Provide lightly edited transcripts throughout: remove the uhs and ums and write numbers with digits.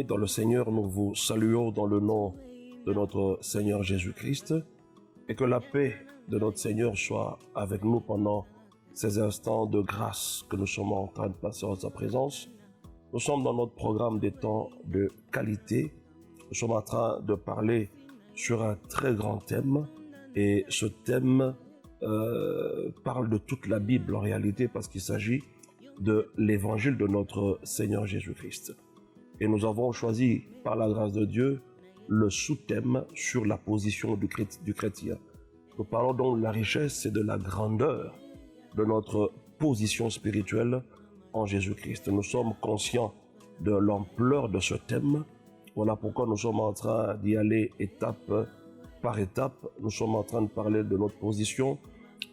dans le Seigneur, nous vous saluons dans le nom de notre Seigneur Jésus-Christ et que la paix de notre Seigneur soit avec nous pendant ces instants de grâce que nous sommes en train de passer en sa présence. Nous sommes dans notre programme des temps de qualité. Nous sommes en train de parler sur un très grand thème et ce thème parle de toute la Bible en réalité parce qu'il s'agit de l'évangile de notre Seigneur Jésus-Christ. Et nous avons choisi par la grâce de Dieu le sous-thème sur la position du chrétien. Nous parlons donc de la richesse et de la grandeur de notre position spirituelle en Jésus-Christ. Nous sommes conscients de l'ampleur de ce thème. Voilà pourquoi nous sommes en train d'y aller étape par étape. Nous sommes en train de parler de notre position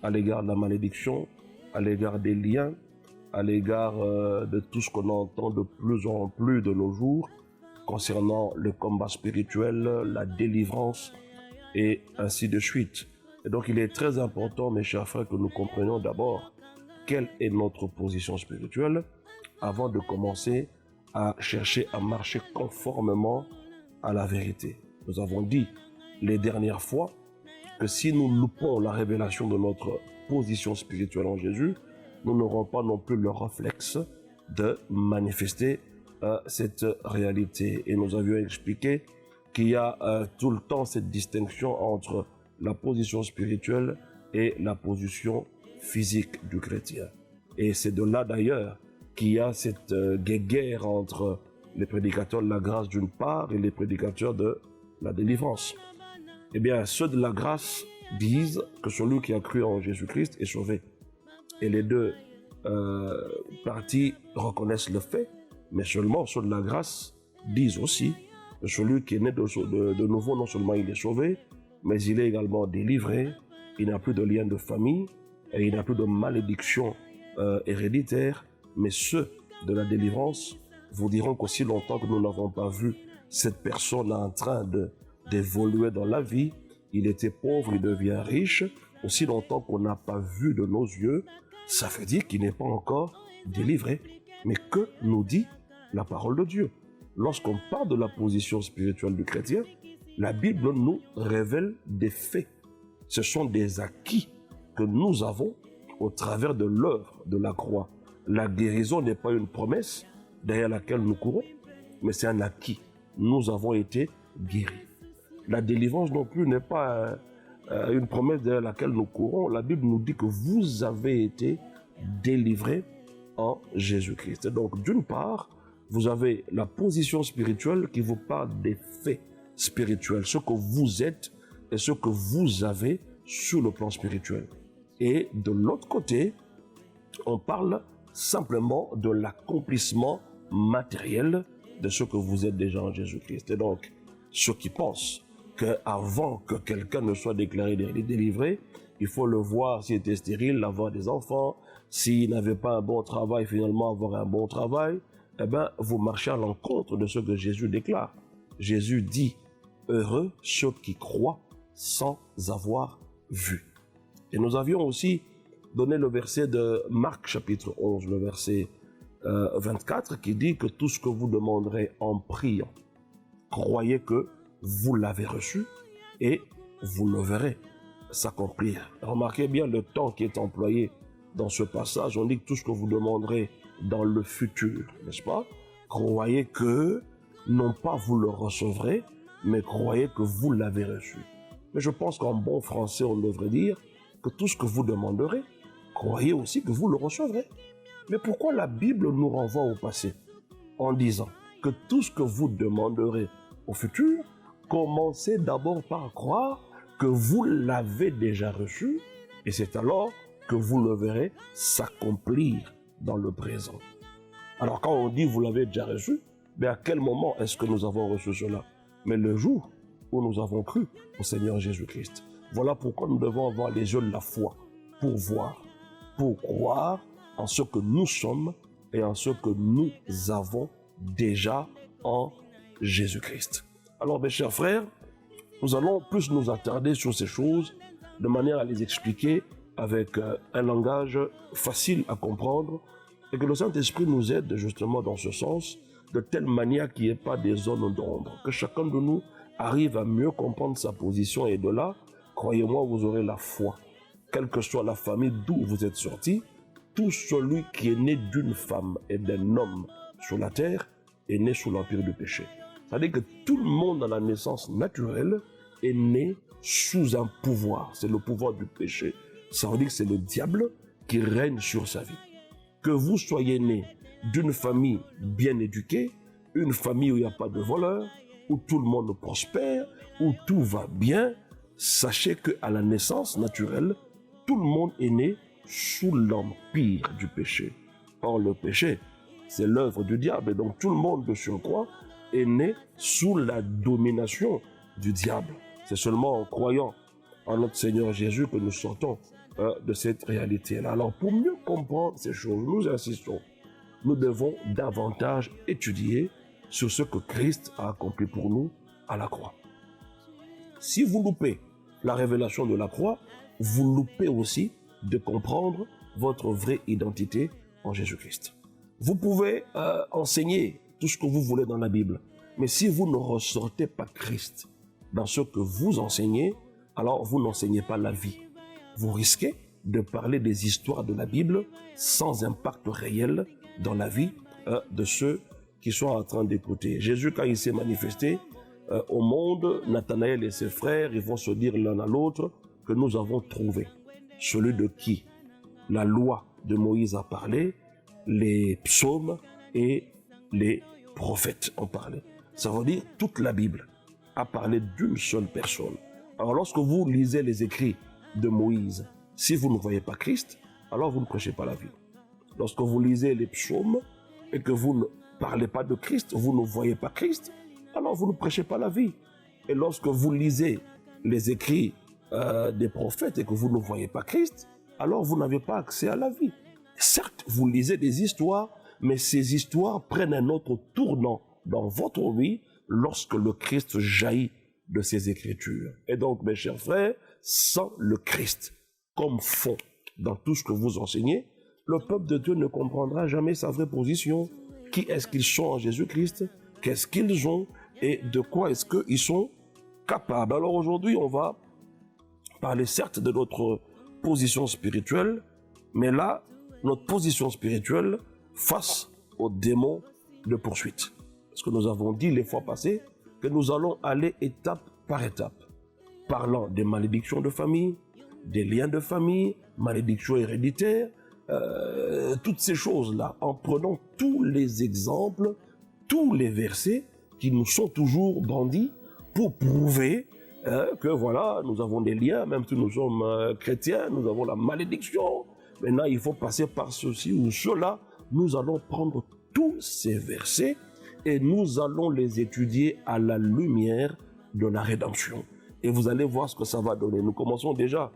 à l'égard de la malédiction, à l'égard des liens, à l'égard de tout ce qu'on entend de plus en plus de nos jours concernant le combat spirituel, la délivrance et ainsi de suite. Et donc il est très important, mes chers frères, que nous comprenions d'abord quelle est notre position spirituelle avant de commencer à chercher à marcher conformément à la vérité. Nous avons dit les dernières fois que si nous loupons la révélation de notre position spirituelle en Jésus, nous n'aurons pas non plus le réflexe de manifester cette réalité. Et nous avions expliqué qu'il y a tout le temps cette distinction entre la position spirituelle et la position physique du chrétien. Et c'est de là d'ailleurs qu'il y a cette guerre entre les prédicateurs de la grâce d'une part et les prédicateurs de la délivrance. Eh bien, ceux de la grâce disent que celui qui a cru en Jésus-Christ est sauvé. Et les deux parties reconnaissent le fait, mais seulement ceux de la grâce disent aussi que celui qui est né de nouveau, non seulement il est sauvé, mais il est également délivré, il n'a plus de lien de famille, et il n'a plus de malédiction héréditaire, mais ceux de la délivrance vous diront qu'aussi longtemps que nous n'avons pas vu cette personne en train d'évoluer dans la vie, il était pauvre, il devient riche, aussi longtemps qu'on n'a pas vu de nos yeux, ça veut dire qu'il n'est pas encore délivré. Mais que nous dit la parole de Dieu? Lorsqu'on parle de la position spirituelle du chrétien, la Bible nous révèle des faits. Ce sont des acquis que nous avons au travers de l'œuvre de la croix. La guérison n'est pas une promesse derrière laquelle nous courons, mais c'est un acquis. Nous avons été guéris. La délivrance non plus n'est pas une promesse derrière laquelle nous courons. La Bible nous dit que vous avez été délivrés en Jésus-Christ. Donc, d'une part, vous avez la position spirituelle qui vous parle des faits spirituels, ce que vous êtes et ce que vous avez sur le plan spirituel. Et de l'autre côté, on parle simplement de l'accomplissement matériel de ce que vous êtes déjà en Jésus-Christ. Et donc, ceux qui pensent qu'avant que quelqu'un ne soit déclaré délivré, il faut le voir s'il était stérile, avoir des enfants, s'il n'avait pas un bon travail, finalement avoir un bon travail, eh bien, vous marchez à l'encontre de ce que Jésus déclare. Jésus dit, heureux ceux qui croient sans avoir vu. Et nous avions aussi donné le verset de Marc chapitre 11, le verset 24, qui dit que tout ce que vous demanderez en priant, croyez que vous l'avez reçu et vous le verrez s'accomplir. Remarquez bien le temps qui est employé dans ce passage. On dit que tout ce que vous demanderez dans le futur, n'est-ce pas? Croyez que, non pas vous le recevrez, mais croyez que vous l'avez reçu. Mais je pense qu'en bon français, on devrait dire que tout ce que vous demanderez, croyez aussi que vous le recevrez. Mais pourquoi la Bible nous renvoie au passé en disant que tout ce que vous demanderez au futur, commencez d'abord par croire que vous l'avez déjà reçu et c'est alors que vous le verrez s'accomplir dans le présent. Alors quand on dit vous l'avez déjà reçu, mais à quel moment est-ce que nous avons reçu cela? Mais le jour où nous avons cru au Seigneur Jésus-Christ. Voilà pourquoi nous devons avoir les yeux de la foi pour voir, pour croire en ce que nous sommes et en ce que nous avons déjà en Jésus-Christ. Alors mes chers frères, nous allons plus nous attarder sur ces choses de manière à les expliquer avec un langage facile à comprendre et que le Saint-Esprit nous aide justement dans ce sens de telle manière qu'il n'y ait pas des zones d'ombre, que chacun de nous arrive à mieux comprendre sa position, et de là, croyez-moi, vous aurez la foi. Quelle que soit la famille d'où vous êtes sorti, tout celui qui est né d'une femme et d'un homme sur la terre est né sous l'empire du péché. C'est-à-dire que tout le monde dans la naissance naturelle est né sous un pouvoir. C'est le pouvoir du péché. Ça veut dire que c'est le diable qui règne sur sa vie. Que vous soyez né d'une famille bien éduquée, une famille où il n'y a pas de voleurs, où tout le monde prospère, où tout va bien, sachez qu'à la naissance naturelle, tout le monde est né sous l'empire du péché. Or, le péché, c'est l'œuvre du diable. Et donc, tout le monde, de surcroît, est né sous la domination du diable. C'est seulement en croyant en notre Seigneur Jésus que nous sortons de cette réalité-là. Alors, pour mieux comprendre ces choses, nous insistons, nous devons davantage étudier sur ce que Christ a accompli pour nous à la croix. Si vous loupez la révélation de la croix, vous loupez aussi de comprendre votre vraie identité en Jésus-Christ. Vous pouvez enseigner tout ce que vous voulez dans la Bible, mais si vous ne ressortez pas Christ dans ce que vous enseignez, alors vous n'enseignez pas la vie. Vous risquez de parler des histoires de la Bible sans impact réel dans la vie de ceux qui sont en train d'écouter. Jésus, quand il s'est manifesté au monde, Nathanaël et ses frères, ils vont se dire l'un à l'autre que nous avons trouvé celui de qui la loi de Moïse a parlé, les psaumes et les prophètes ont parlé. Ça veut dire toute la Bible a parlé d'une seule personne. Alors lorsque vous lisez les écrits de Moïse, si vous ne voyez pas Christ, alors vous ne prêchez pas la vie. Lorsque vous lisez les psaumes et que vous ne parlez pas de Christ, vous ne voyez pas Christ, alors vous ne prêchez pas la vie. Et lorsque vous lisez les écrits des prophètes et que vous ne voyez pas Christ, alors vous n'avez pas accès à la vie. Certes, vous lisez des histoires, mais ces histoires prennent un autre tournant dans votre vie lorsque le Christ jaillit de ces Écritures. Et donc, mes chers frères, sans le Christ comme fond dans tout ce que vous enseignez, le peuple de Dieu ne comprendra jamais sa vraie position. Qui est-ce qu'ils sont en Jésus-Christ? Qu'est-ce qu'ils ont? Et de quoi est-ce qu'ils sont capables? Alors aujourd'hui, on va parler certes de notre position spirituelle, mais là, notre position spirituelle face aux démons de poursuite. Parce que nous avons dit les fois passées que nous allons aller étape par étape, parlant des malédictions de famille, des liens de famille, malédictions héréditaires, toutes ces choses-là, en prenant tous les exemples, tous les versets qui nous sont toujours bandis pour prouver que voilà, nous avons des liens, même si nous sommes chrétiens, nous avons la malédiction. Maintenant, il faut passer par ceci ou cela. Nous allons prendre tous ces versets et nous allons les étudier à la lumière de la rédemption. Et vous allez voir ce que ça va donner. Nous commençons déjà.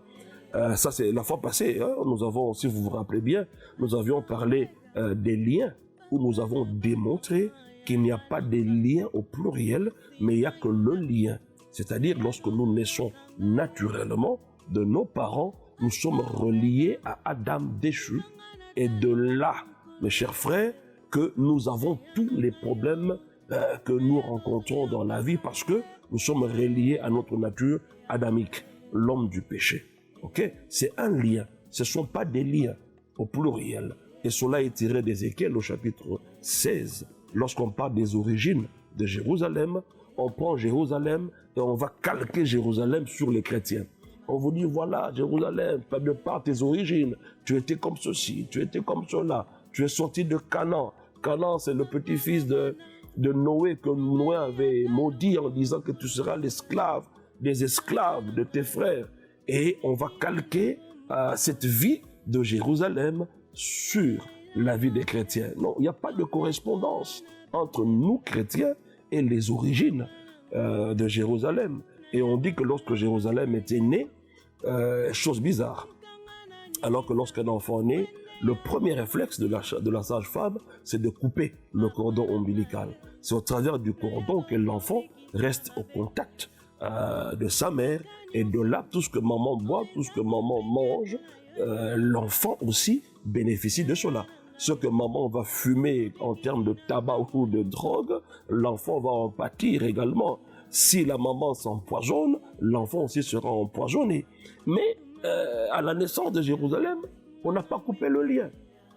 Ça, c'est la fois passée. Hein, nous avons, si vous vous rappelez bien, nous avions parlé des liens où nous avons démontré qu'il n'y a pas de liens au pluriel, mais il n'y a que le lien. C'est-à-dire, lorsque nous naissons naturellement de nos parents, nous sommes reliés à Adam déchu. Et de là, mes chers frères, que nous avons tous les problèmes que nous rencontrons dans la vie parce que nous sommes reliés à notre nature adamique, l'homme du péché. Ok? C'est un lien. Ce ne sont pas des liens au pluriel. Et cela est tiré d'Ézéchiel au chapitre 16. Lorsqu'on parle des origines de Jérusalem, on prend Jérusalem et on va calquer Jérusalem sur les chrétiens. On vous dit, voilà, Jérusalem, de par tes origines, tu étais comme ceci, tu étais comme cela, tu es sorti de Canaan. Canaan, c'est le petit-fils de Noé que Noé avait maudit en disant que tu seras l'esclave des esclaves de tes frères. Et on va calquer cette vie de Jérusalem sur la vie des chrétiens. Non, il n'y a pas de correspondance entre nous, chrétiens, et les origines de Jérusalem. Et on dit que lorsque Jérusalem était né, chose bizarre, alors que lorsqu'un enfant naît, le premier réflexe de la sage-femme, c'est de couper le cordon ombilical. C'est au travers du cordon que l'enfant reste au contact de sa mère, et de là, tout ce que maman boit, tout ce que maman mange, l'enfant aussi bénéficie de cela. ce que maman va fumer en termes de tabac ou de drogue, l'enfant va en pâtir également. Si la maman s'empoisonne, l'enfant aussi sera empoisonné. Mais à la naissance de Jérusalem, on n'a pas coupé le lien.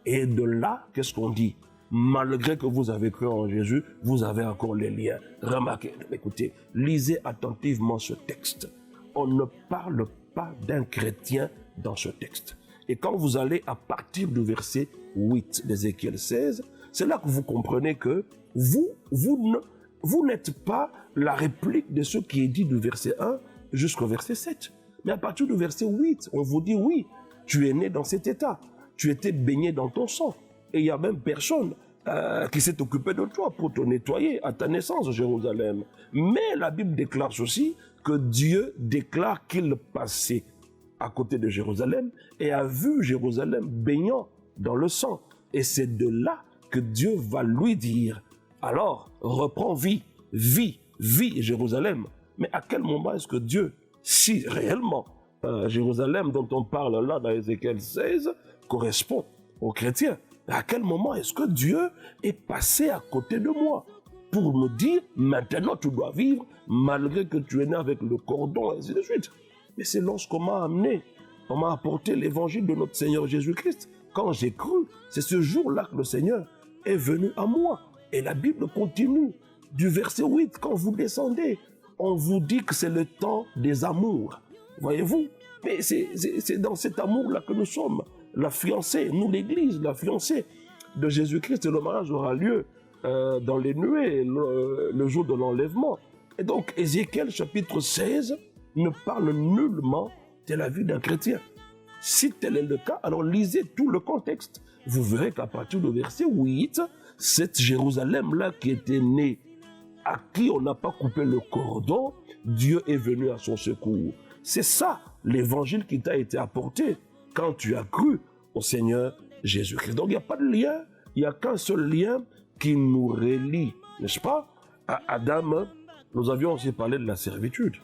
Et de là, qu'est-ce qu'on dit? Malgré que vous avez cru en Jésus, vous avez encore les liens. Remarquez, écoutez, lisez attentivement ce texte. On ne parle pas d'un chrétien dans ce texte. Et quand vous allez à partir du verset 8 d'Ézéchiel 16, c'est là que vous comprenez que vous n'êtes pas la réplique de ce qui est dit du verset 1 jusqu'au verset 7. Mais à partir du verset 8, on vous dit oui, tu es né dans cet état, tu étais baigné dans ton sang. Et il n'y a même personne qui s'est occupé de toi pour te nettoyer à ta naissance, Jérusalem. Mais la Bible déclare aussi que Dieu déclare qu'il passait à côté de Jérusalem et a vu Jérusalem baignant dans le sang. Et c'est de là que Dieu va lui dire, alors reprends vie, vie, vie Jérusalem. Mais à quel moment est-ce que Dieu, si réellement Jérusalem dont on parle là dans Ézéchiel 16 correspond aux chrétiens, à quel moment est-ce que Dieu est passé à côté de moi pour me dire, maintenant tu dois vivre malgré que tu es né avec le cordon, et ainsi de suite. Mais c'est lorsqu'on m'a amené, on m'a apporté l'évangile de notre Seigneur Jésus-Christ. Quand j'ai cru, c'est ce jour-là que le Seigneur est venu à moi. Et la Bible continue du verset 8, quand vous descendez, on vous dit que c'est le temps des amours. Voyez-vous? Mais c'est dans cet amour-là que nous sommes. La fiancée, nous l'église, la fiancée de Jésus-Christ, et le mariage aura lieu dans les nuées, le jour de l'enlèvement. Et donc, Ézéchiel chapitre 16 ne parle nullement de la vie d'un chrétien. Si tel est le cas, alors lisez tout le contexte. Vous verrez qu'à partir du verset 8, cette Jérusalem-là qui était née, à qui on n'a pas coupé le cordon, Dieu est venu à son secours. C'est ça l'évangile qui t'a été apporté quand tu as cru au Seigneur Jésus-Christ. Donc il n'y a pas de lien, il n'y a qu'un seul lien qui nous relie, n'est-ce pas? À Adam, nous avions aussi parlé de la servitude.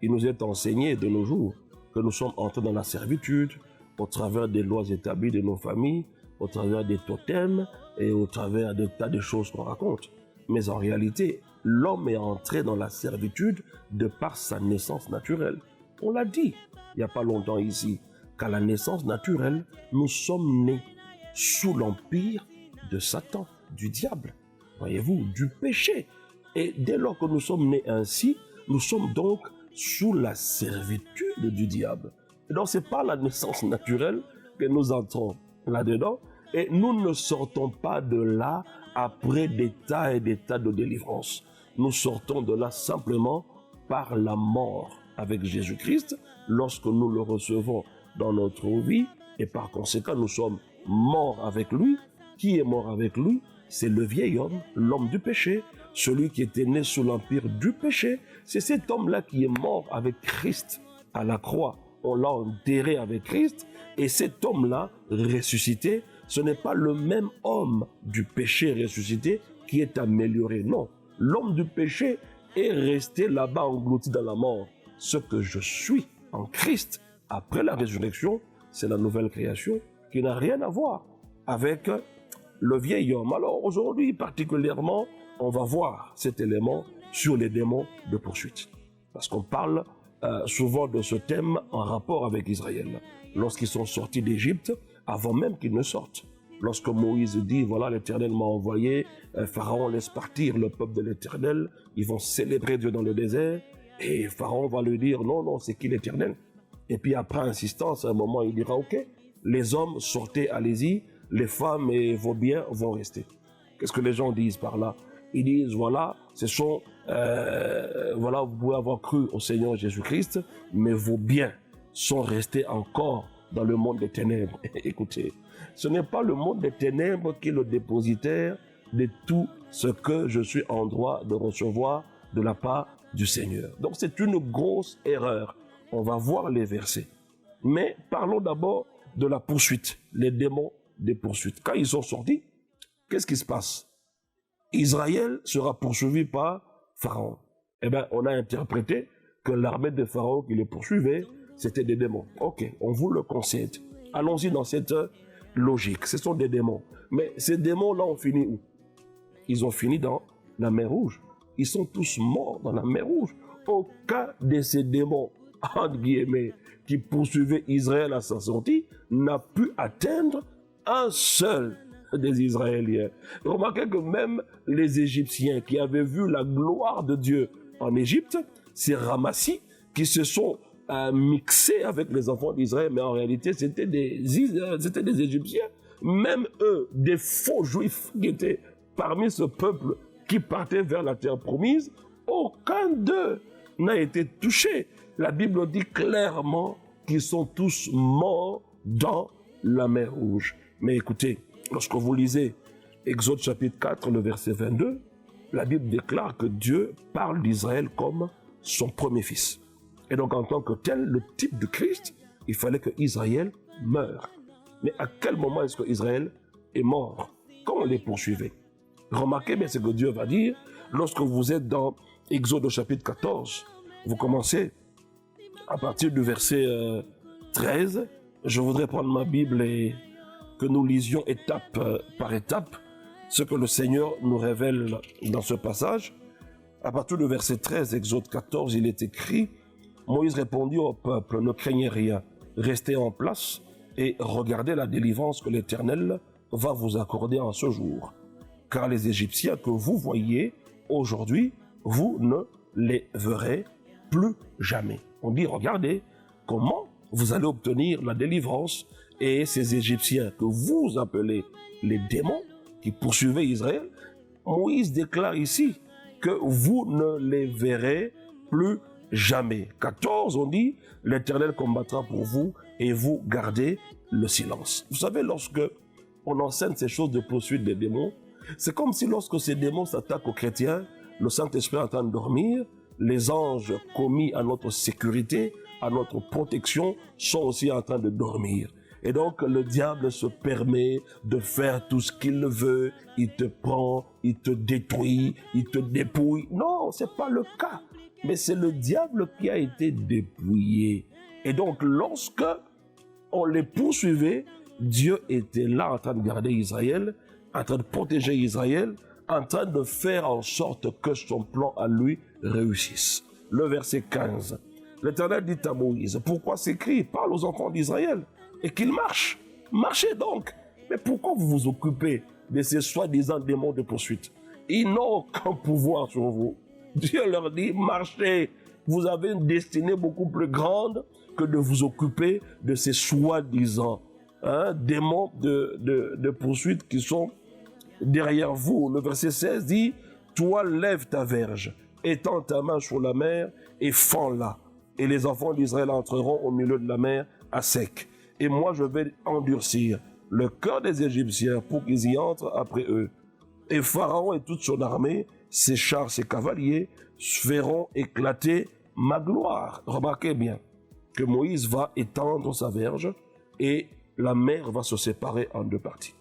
Il nous est enseigné de nos jours que nous sommes entrés dans la servitude au travers des lois établies de nos familles, au travers des totems et au travers de tas de choses qu'on raconte. Mais en réalité, l'homme est entré dans la servitude de par sa naissance naturelle. On l'a dit il n'y a pas longtemps ici, qu'à la naissance naturelle, nous sommes nés sous l'empire de Satan, du diable, voyez-vous, du péché. Et dès lors que nous sommes nés ainsi, nous sommes donc sous la servitude du diable. Et donc c'est par la naissance naturelle que nous entrons là-dedans et nous ne sortons pas de là après des tas et des tas de délivrance. Nous sortons de là simplement par la mort avec Jésus-Christ lorsque nous le recevons dans notre vie et par conséquent nous sommes morts avec lui. Qui est mort avec lui? C'est le vieil homme, l'homme du péché, celui qui était né sous l'empire du péché. C'est cet homme-là qui est mort avec Christ à la croix. On l'a enterré avec Christ et cet homme-là ressuscité, ce n'est pas le même homme du péché ressuscité qui est amélioré. Non, l'homme du péché est resté là-bas englouti dans la mort. Ce que je suis en Christ après la résurrection, c'est la nouvelle création qui n'a rien à voir avec le vieil homme. Alors aujourd'hui particulièrement, on va voir cet élément sur les démons de poursuite. Parce qu'on parle souvent de ce thème en rapport avec Israël. Lorsqu'ils sont sortis d'Égypte, avant même qu'ils ne sortent. Lorsque Moïse dit, voilà, l'Éternel m'a envoyé, Pharaon laisse partir le peuple de l'Éternel, ils vont célébrer Dieu dans le désert, et Pharaon va lui dire, non, non, c'est qui l'Éternel? Et puis après insistance, à un moment, il dira, ok, les hommes sortez, allez-y, les femmes et vos biens vont rester. Qu'est-ce que les gens disent par là? Ils disent, voilà, voilà, vous pouvez avoir cru au Seigneur Jésus-Christ, mais vos biens sont restés encore dans le monde des ténèbres. Écoutez, ce n'est pas le monde des ténèbres qui est le dépositaire de tout ce que je suis en droit de recevoir de la part du Seigneur. Donc c'est une grosse erreur. On va voir les versets. Mais parlons d'abord de la poursuite, les démons des poursuites. Quand ils sont sortis, qu'est-ce qui se passe? Israël sera poursuivi par Pharaon. Eh bien, on a interprété que l'armée de Pharaon qui les poursuivait, c'était des démons. Ok, on vous le concède. Allons-y dans cette logique. Ce sont des démons. Mais ces démons-là ont fini où? Ils ont fini dans la mer Rouge. Ils sont tous morts dans la mer Rouge. Aucun de ces démons, entre guillemets, qui poursuivaient Israël à sa sortie, n'a pu atteindre un seul des Israéliens. Remarquez que même les Égyptiens qui avaient vu la gloire de Dieu en Égypte, ces ramassis qui se sont mixés avec les enfants d'Israël, mais en réalité c'était des Égyptiens. Même eux, des faux juifs qui étaient parmi ce peuple qui partait vers la terre promise, aucun d'eux n'a été touché. La Bible dit clairement qu'ils sont tous morts dans la mer Rouge. Mais écoutez, lorsque vous lisez Exode chapitre 4, le verset 22, la Bible déclare que Dieu parle d'Israël comme son premier fils. Et donc en tant que tel, le type de Christ, il fallait que Israël meure. Mais à quel moment est-ce que Israël est mort? Quand on les poursuivait. Remarquez bien ce que Dieu va dire lorsque vous êtes dans Exode chapitre 14. Vous commencez à partir du verset 13. Je voudrais prendre ma Bible et que nous lisions étape par étape ce que le Seigneur nous révèle dans ce passage. À partir du verset 13, Exode 14, il est écrit: Moïse répondit au peuple, ne craignez rien, restez en place et regardez la délivrance que l'Éternel va vous accorder en ce jour. Car les Égyptiens que vous voyez aujourd'hui, vous ne les verrez plus jamais. On dit, regardez comment vous allez obtenir la délivrance, et ces Égyptiens que vous appelez les démons qui poursuivaient Israël, Moïse déclare ici que vous ne les verrez plus jamais. 14, on dit, l'Éternel combattra pour vous et vous gardez le silence. Vous savez, lorsque on enseigne ces choses de poursuite des démons, c'est comme si lorsque ces démons s'attaquent aux chrétiens, le Saint-Esprit est en train de dormir, les anges commis à notre sécurité, à notre protection, sont aussi en train de dormir. Et donc le diable se permet de faire tout ce qu'il veut, il te prend, il te détruit, il te dépouille. Non, c'est pas le cas. Mais c'est le diable qui a été dépouillé. Et donc lorsque on les poursuivait, Dieu était là en train de garder Israël, en train de protéger Israël, en train de faire en sorte que son plan à lui réussisse. Le verset 15. L'Éternel dit à Moïse, pourquoi s'écrie, parle aux enfants d'Israël et qu'ils marchent. Marchez donc. Mais pourquoi vous vous occupez de ces soi-disant démons de poursuite? Ils n'ont aucun pouvoir sur vous. Dieu leur dit, marchez. Vous avez une destinée beaucoup plus grande que de vous occuper de ces soi-disant démons de poursuite qui sont derrière vous. Le verset 16 dit, toi lève ta verge, étends ta main sur la mer et fends-la. Et les enfants d'Israël entreront au milieu de la mer à sec. Et moi je vais endurcir le cœur des Égyptiens pour qu'ils y entrent après eux. Et Pharaon et toute son armée, ses chars, ses cavaliers, feront éclater ma gloire. Remarquez bien que Moïse va étendre sa verge et la mer va se séparer en deux parties.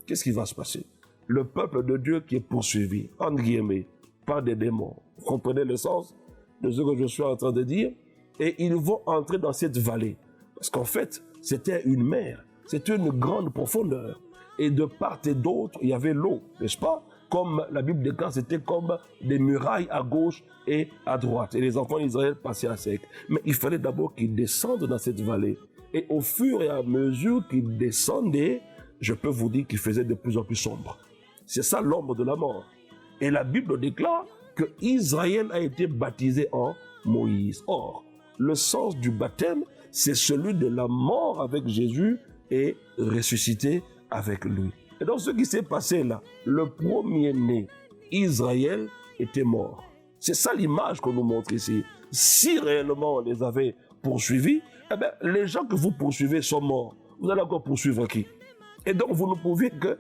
Qu'est-ce qui va se passer? Le peuple de Dieu qui est poursuivi, entre guillemets, par des démons. Vous comprenez le sens de ce que je suis en train de dire? Et ils vont entrer dans cette vallée. Parce qu'en fait, c'était une mer. C'était une grande profondeur. Et de part et d'autre, il y avait l'eau, n'est-ce pas? Comme la Bible déclare, c'était comme des murailles à gauche et à droite. Et les enfants d'Israël passaient à sec. Mais il fallait d'abord qu'ils descendent dans cette vallée. Et au fur et à mesure qu'ils descendaient, je peux vous dire qu'il faisait de plus en plus sombre. C'est ça l'ombre de la mort. Et la Bible déclare que Israël a été baptisé en Moïse. Or, le sens du baptême, c'est celui de la mort avec Jésus et ressuscité avec lui. Et donc ce qui s'est passé là, le premier-né, Israël, était mort. C'est ça l'image qu'on nous montre ici. Si réellement on les avait poursuivis, eh bien, les gens que vous poursuivez sont morts. Vous allez encore poursuivre qui? Et donc vous ne pouviez que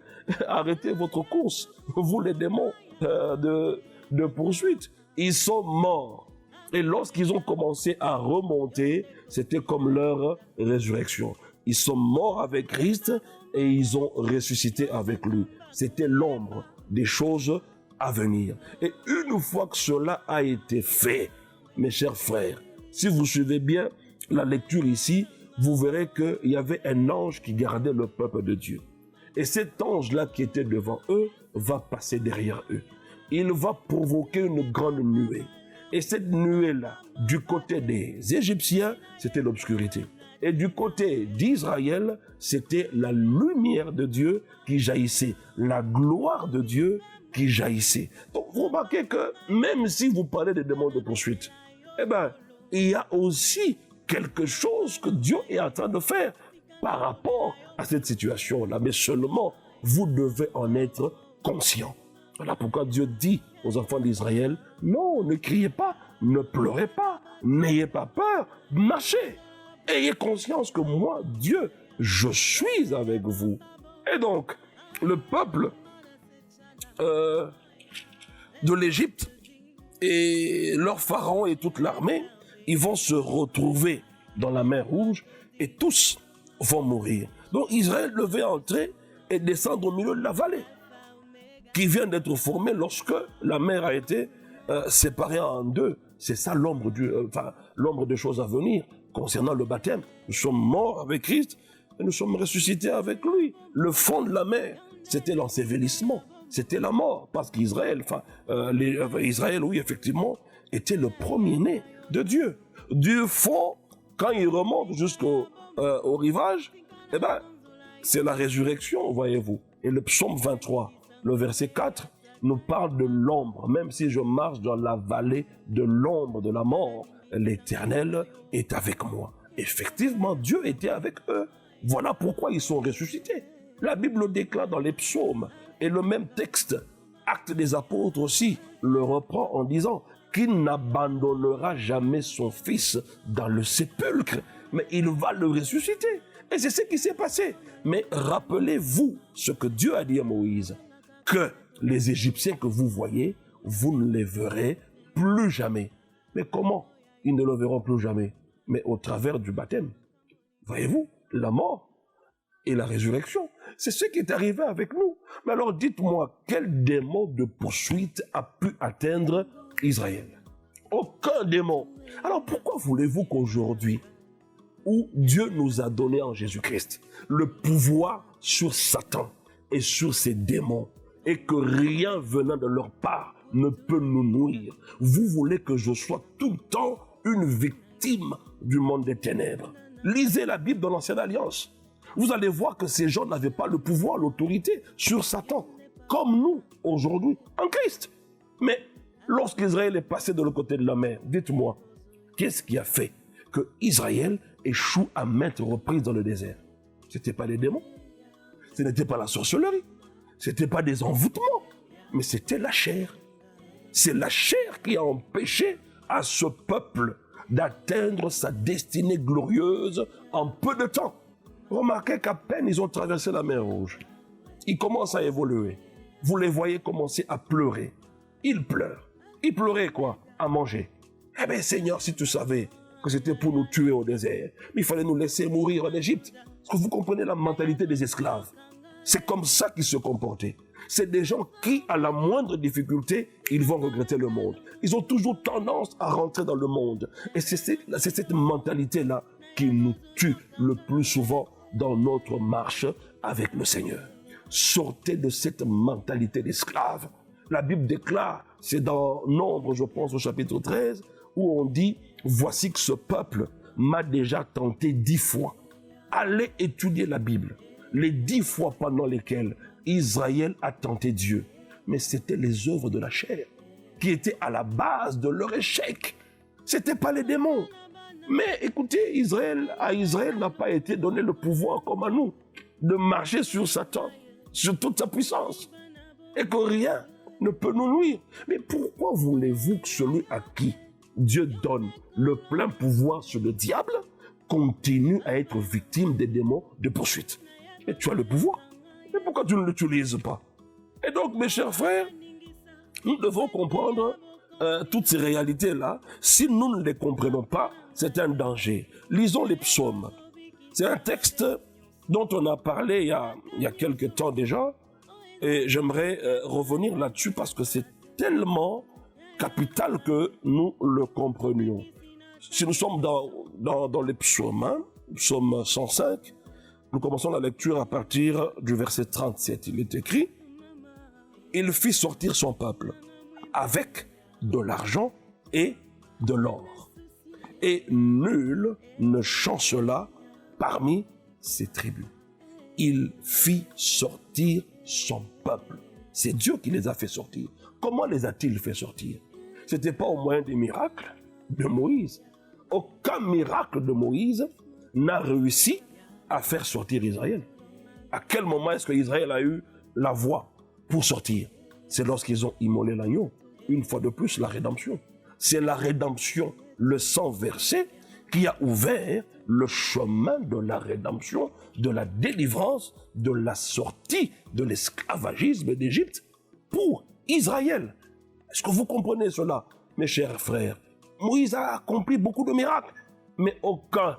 arrêter votre course. Vous les démons de poursuite, ils sont morts. Et lorsqu'ils ont commencé à remonter, c'était comme leur résurrection. Ils sont morts avec Christ et ils ont ressuscité avec lui. C'était l'ombre des choses à venir. Et une fois que cela a été fait, mes chers frères, si vous suivez bien la lecture ici, vous verrez qu'il y avait un ange qui gardait le peuple de Dieu. Et cet ange-là qui était devant eux va passer derrière eux. Il va provoquer une grande nuée. Et cette nuée-là, du côté des Égyptiens, c'était l'obscurité. Et du côté d'Israël, c'était la lumière de Dieu qui jaillissait, la gloire de Dieu qui jaillissait. Donc vous remarquez que même si vous parlez des démons de poursuite, eh bien, il y a aussi quelque chose que Dieu est en train de faire par rapport à cette situation-là. Mais seulement, vous devez en être conscient. Voilà pourquoi Dieu dit aux enfants d'Israël, non, ne criez pas, ne pleurez pas, n'ayez pas peur, marchez. Ayez conscience que moi, Dieu, je suis avec vous. Et donc, le peuple de l'Égypte et leur pharaon et toute l'armée, ils vont se retrouver dans la mer Rouge et tous vont mourir. Donc Israël devait entrer et descendre au milieu de la vallée qui vient d'être formée lorsque la mer a été séparée en deux. C'est ça l'ombre des choses à venir concernant le baptême. Nous sommes morts avec Christ et nous sommes ressuscités avec lui. Le fond de la mer, c'était l'ensevelissement, c'était la mort, parce qu'Israël, Israël, oui, effectivement, était le premier-né de Dieu. Du fond, quand il remonte jusqu'au rivage, eh ben, c'est la résurrection, voyez-vous. Et le psaume 23, le verset 4, nous parle de l'ombre. Même si je marche dans la vallée de l'ombre de la mort, l'Éternel est avec moi. Effectivement, Dieu était avec eux. Voilà pourquoi ils sont ressuscités. La Bible déclare dans les psaumes, et le même texte, Actes des Apôtres aussi, le reprend en disant qu'il n'abandonnera jamais son fils dans le sépulcre, mais il va le ressusciter. Et c'est ce qui s'est passé. Mais rappelez-vous ce que Dieu a dit à Moïse, que les Égyptiens que vous voyez, vous ne les verrez plus jamais. Mais comment ils ne le verront plus jamais? Mais au travers du baptême. Voyez-vous, la mort et la résurrection. C'est ce qui est arrivé avec nous. Mais alors dites-moi, quel démon de poursuite a pu atteindre Israël? Aucun démon. Alors pourquoi voulez-vous qu'aujourd'hui, où Dieu nous a donné en Jésus-Christ le pouvoir sur Satan et sur ses démons, et que rien venant de leur part ne peut nous nuire, vous voulez que je sois tout le temps une victime du monde des ténèbres? Lisez la Bible dans l'Ancienne Alliance. Vous allez voir que ces gens n'avaient pas le pouvoir, l'autorité sur Satan, comme nous aujourd'hui en Christ. Mais lorsqu'Israël est passé de l'autre côté de la mer, dites-moi, qu'est-ce qui a fait que Israël échoue à maintes reprises dans le désert? Ce n'était pas les démons, ce n'était pas la sorcellerie, ce n'était pas des envoûtements, mais c'était la chair. C'est la chair qui a empêché à ce peuple d'atteindre sa destinée glorieuse en peu de temps. Remarquez qu'à peine ils ont traversé la mer Rouge, ils commencent à évoluer. Vous les voyez commencer à pleurer. Ils pleurent. Ils pleuraient quoi? À manger. Eh bien Seigneur, si tu savais que c'était pour nous tuer au désert, mais il fallait nous laisser mourir en Égypte. Est-ce que vous comprenez la mentalité des esclaves? C'est comme ça qu'ils se comportaient. C'est des gens qui, à la moindre difficulté, ils vont regretter le monde. Ils ont toujours tendance à rentrer dans le monde. Et c'est cette mentalité-là qui nous tue le plus souvent dans notre marche avec le Seigneur. Sortez de cette mentalité d'esclave. La Bible déclare, c'est dans Nombre, je pense, au chapitre 13, où on dit, voici que ce peuple m'a déjà tenté 10 fois. Allez étudier la Bible. Les 10 fois pendant lesquelles Israël a tenté Dieu. Mais c'était les œuvres de la chair qui étaient à la base de leur échec. Ce n'était pas les démons. Mais écoutez, à Israël n'a pas été donné le pouvoir comme à nous de marcher sur Satan, sur toute sa puissance, et que rien ne peut nous nuire. Mais pourquoi voulez-vous que celui à qui Dieu donne le plein pouvoir sur le diable continue à être victime des démons de poursuite? Et tu as le pouvoir. Mais pourquoi tu ne l'utilises pas? Et donc, mes chers frères, nous devons comprendre toutes ces réalités-là. Si nous ne les comprenons pas, c'est un danger. Lisons les psaumes. C'est un texte dont on a parlé il y a quelque temps déjà. Et j'aimerais revenir là-dessus parce que c'est tellement capital que nous le comprenions. Si nous sommes dans les psaumes, psaume 105, Nous commençons la lecture à partir du verset 37. Il est écrit, « Il fit sortir son peuple avec de l'argent et de l'or. Et nul ne chancela parmi ses tribus. Il fit sortir son peuple. » C'est Dieu qui les a fait sortir. Comment les a-t-il fait sortir? Ce n'était pas au moyen des miracles de Moïse. Aucun miracle de Moïse n'a réussi à faire sortir Israël. À quel moment est-ce qu'Israël a eu la voie pour sortir? C'est lorsqu'ils ont immolé l'agneau. Une fois de plus, la rédemption. C'est la rédemption, le sang versé, qui a ouvert le chemin de la rédemption, de la délivrance, de la sortie de l'esclavagisme d'Égypte pour Israël. Est-ce que vous comprenez cela, mes chers frères? Moïse a accompli beaucoup de miracles, mais aucun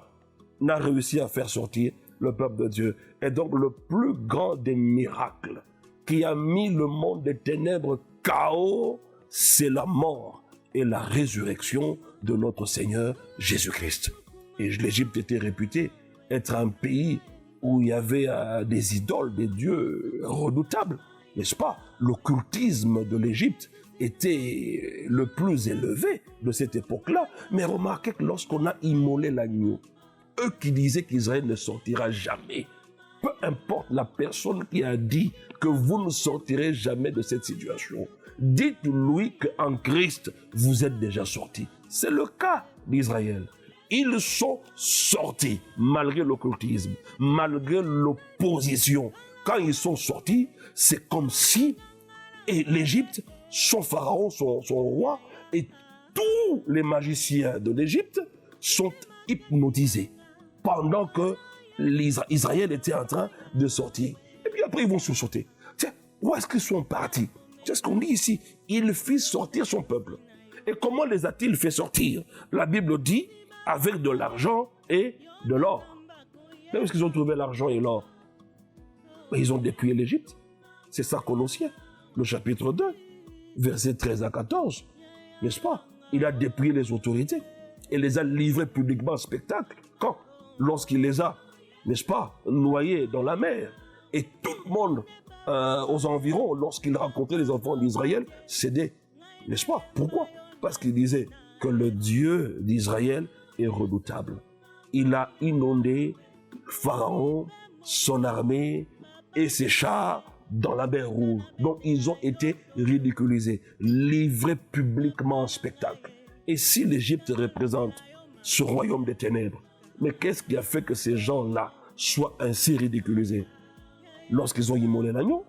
n'a réussi à faire sortir le peuple de Dieu. Et donc le plus grand des miracles qui a mis le monde des ténèbres KO, c'est la mort et la résurrection de notre Seigneur Jésus-Christ. Et l'Égypte était réputée être un pays où il y avait des idoles, des dieux redoutables, n'est-ce pas? L'occultisme de l'Égypte était le plus élevé de cette époque-là. Mais remarquez que lorsqu'on a immolé l'agneau, eux qui disaient qu'Israël ne sortira jamais, peu importe la personne qui a dit que vous ne sortirez jamais de cette situation, dites-lui qu'en Christ, vous êtes déjà sortis. C'est le cas d'Israël. Ils sont sortis malgré l'occultisme, malgré l'opposition. Quand ils sont sortis, c'est comme si l'Égypte, son pharaon, son roi et tous les magiciens de l'Égypte sont hypnotisés pendant que Israël était en train de sortir. Et puis après, ils vont se sauter. Tiens, où est-ce qu'ils sont partis? C'est ce qu'on dit ici. Il fit sortir son peuple. Et comment les a-t-il fait sortir? La Bible dit avec de l'argent et de l'or. Là où est-ce qu'ils ont trouvé l'argent et l'or? Ils ont dépouillé l'Égypte. C'est ça Colossiens, le chapitre 2, versets 13 à 14. N'est-ce pas? Il a dépouillé les autorités et les a livrés publiquement en spectacle. Quand? Lorsqu'il les a, n'est-ce pas, noyés dans la mer. Et tout le monde aux environs, lorsqu'il rencontrait les enfants d'Israël, cédait. N'est-ce pas? Pourquoi? Parce qu'il disait que le Dieu d'Israël est redoutable. Il a inondé Pharaon, son armée et ses chars dans la mer Rouge. Donc ils ont été ridiculisés, livrés publiquement en spectacle. Et si l'Égypte représente ce royaume des ténèbres, mais qu'est-ce qui a fait que ces gens-là soient ainsi ridiculisés? Lorsqu'ils ont immolé l'agneau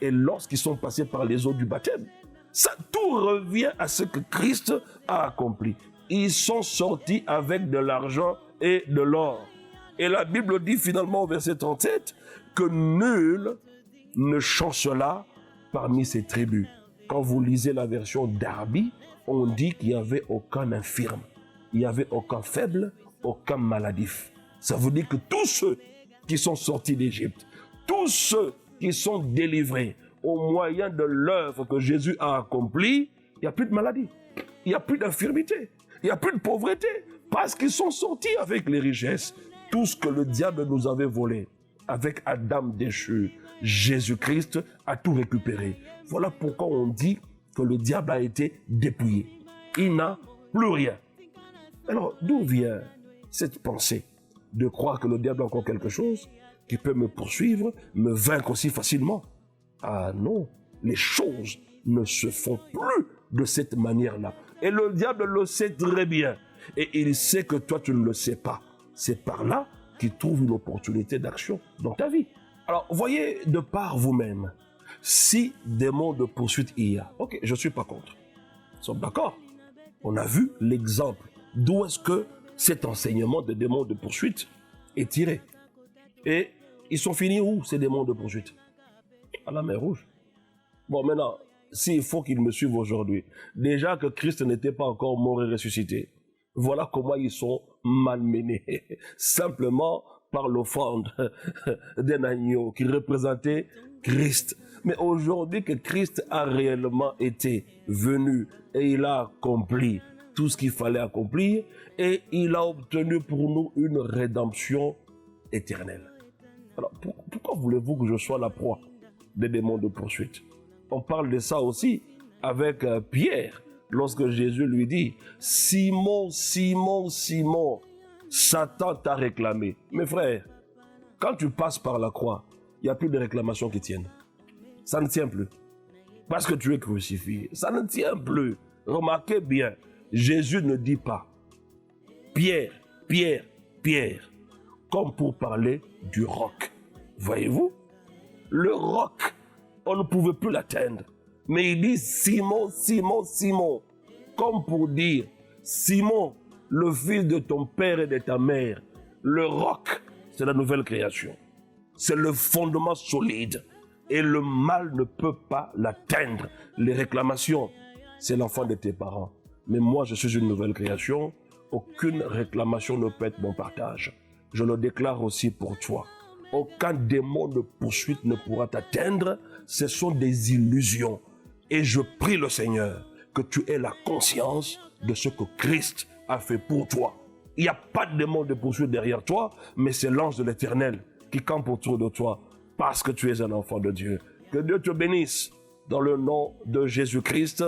et lorsqu'ils sont passés par les eaux du baptême. Ça, tout revient à ce que Christ a accompli. Ils sont sortis avec de l'argent et de l'or. Et la Bible dit finalement au verset 37 que nul ne chancela parmi ses tribus. Quand vous lisez la version Darby, on dit qu'il n'y avait aucun infirme, il n'y avait aucun faible, aucun maladif. Ça veut dire que tous ceux qui sont sortis d'Égypte, tous ceux qui sont délivrés au moyen de l'œuvre que Jésus a accomplie, il n'y a plus de maladie, il n'y a plus d'infirmité, il n'y a plus de pauvreté, parce qu'ils sont sortis avec les richesses, tout ce que le diable nous avait volé. Avec Adam déchu, Jésus-Christ a tout récupéré. Voilà pourquoi on dit que le diable a été dépouillé. Il n'a plus rien. Alors, d'où vient cette pensée de croire que le diable a encore quelque chose qui peut me poursuivre, me vaincre aussi facilement? Ah non, les choses ne se font plus de cette manière-là. Et le diable le sait très bien. Et il sait que toi, tu ne le sais pas. C'est par là qu'il trouve une opportunité d'action dans ta vie. Alors, voyez de par vous-même, si démon de poursuite il y a, ok, je ne suis pas contre. Nous sommes d'accord? On a vu l'exemple. D'où est-ce que cet enseignement de démons de poursuite est tiré? Et ils sont finis où, ces démons de poursuite? À la mer Rouge. Bon, maintenant, s'il faut qu'ils me suivent aujourd'hui, déjà que Christ n'était pas encore mort et ressuscité, voilà comment ils sont malmenés. Simplement par l'offrande d'un agneau qui représentait Christ. Mais aujourd'hui que Christ a réellement été venu et il a accompli tout ce qu'il fallait accomplir et il a obtenu pour nous une rédemption éternelle. Alors, pourquoi voulez-vous que je sois la proie des démons de poursuite? On parle de ça aussi avec Pierre, lorsque Jésus lui dit, Simon, Simon, Simon, Satan t'a réclamé. Mes frères, quand tu passes par la croix, il n'y a plus de réclamations qui tiennent. Ça ne tient plus. Parce que tu es crucifié. Ça ne tient plus. Remarquez bien, Jésus ne dit pas Pierre, Pierre, Pierre, comme pour parler du roc. Voyez-vous? Le roc, on ne pouvait plus l'atteindre. Mais il dit Simon, Simon, Simon, comme pour dire Simon, le fils de ton père et de ta mère. Le roc, c'est la nouvelle création. C'est le fondement solide. Et le mal ne peut pas l'atteindre. Les réclamations, c'est l'enfant de tes parents. Mais moi, je suis une nouvelle création. Aucune réclamation ne peut être mon partage. Je le déclare aussi pour toi. Aucun démon de poursuite ne pourra t'atteindre. Ce sont des illusions. Et je prie le Seigneur que tu aies la conscience de ce que Christ a fait pour toi. Il n'y a pas de démon de poursuite derrière toi, mais c'est l'ange de l'Éternel qui campe autour de toi parce que tu es un enfant de Dieu. Que Dieu te bénisse dans le nom de Jésus-Christ.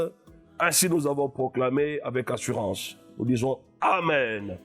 Ainsi nous avons proclamé avec assurance. Nous disons Amen.